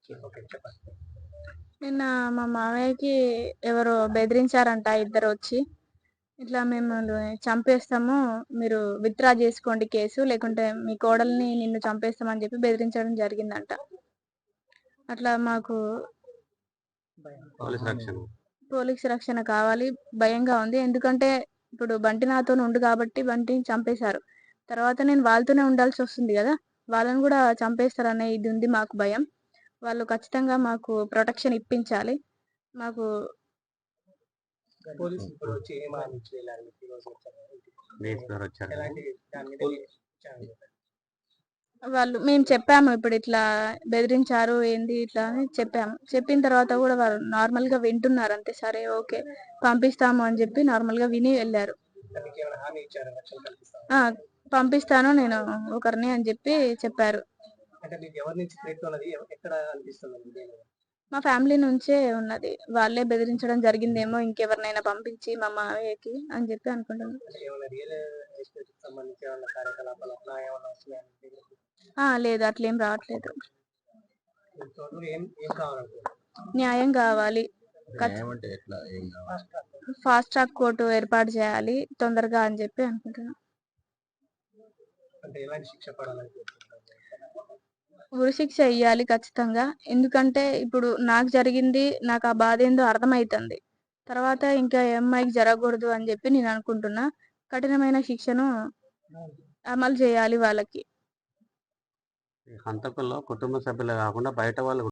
Okay. చెప్పండి. నిన్న మా మామయ్యకి ఎవరో బెదిరించారంట ఇద్దరొచ్చి. ఇట్లా మిమ్మల్ని చంపేస్తాము. మీరు విత్‌డ్రా జేసుకోండి కేసు. లేకుంటే మీ కోడల్ని నిన్ను చంపేస్తామని జెప్పి బెదిరించడం జరిగిందంట. అట్లా మాకు పోలీస్ రక్షణ. పోలీస్ రక్షణ కావాలి. భయంగా ఉంది. ఎందుకంటే ఇప్పుడు బంటి నాతోని ఉండు గాబట్టి బంటిని చంపేశారు. తర్వాత నేను వాళ్ళతోనే ఉండాల్సొస్తుంది గదా! వాళ్ళని గూడా చంపేస్తారనే ఇది ఉంది మాకు భయం. వాళ్ళు ఖచ్చితంగా మాకు ప్రొటెక్షన్ ఇప్పించాలి. మాకు పోలీసులు ఇప్పుడు వచ్చి ఏం హామీ ఇచ్చి వెళ్ళారు మీకు ఈరోజు వచ్చారు ఇంటికి? ఎలాంటి దాని మీద విచారణ చేశారు? మేము చెప్పాము ఇట్లా బెదిరించారు ఏంది ఇట్లా అని చెప్పాము. చెప్పిన తర్వాత గూడా వాళ్ళు నార్మల్‌గా వింటున్నారు అంతే. సరే ఓకే. పంపిస్తాము అని జెప్పి నార్మల్‌గా విని వెళ్లారు. అంటే మీకేమైనా హామీ ఇచ్చారా రక్షణ కల్పిస్తామని? ఆ! పంపిస్తాను నేను ఒకరిని అని జెప్పి చెప్పారు. అంటే మీకు ఎవరి నుంచి థ్రెట్ ఉన్నది? ఎక్కడ అనిపిస్తుందండి దేని మీద? మా ఫ్యామిలీ నుంచే ఉన్నది. వాళ్ళే బెదిరించడం జరిగిందేమో ఇంకెవరినైనా పంపించి మా మావయ్యకి అని జెప్పి అనుకుంటున్నా. అంటే ఏమైనా రియల్ ఎస్టేట్‌కి సంబంధించి ఏమన్నా కార్యకలాపాలు అట్లా ఏమన్నా వస్తున్నాయా మీకు? లేదు అట్లేం రావట్లేదు. మీకు తోడు ఏం ఏం కావాలనుకుంటున్నారు? న్యాయం గావాలి. న్యాయం అంటే ఎట్లా? ఏం కావాలి? ఫాస్ట్ ట్రాక్ కోర్ట్ ఏర్పాటు చేయాలి తొందరగా అని జెప్పి అనుకుంటున్నా. అంటే ఎలాంటి శిక్ష పడాలనుకుంటున్నారు? ఉరిశిక్ష ఎయ్యాలి ఖచ్చితంగా. ఎందుకంటే ఇప్పుడు నాకు జరిగింది నాకు ఆ బాధేందో అర్థమైతంది. తర్వాత ఇంకా ఏ అమ్మాయికి జరగకూడదు అని జెప్పి నేను అనుకుంటున్నా. కఠినమైన శిక్షను అమలు చేయాలి వాళ్ళకి. ఈ హంతకుల్లో కుటుంబ సభ్యులే కాకుండా బయట వాళ్ళు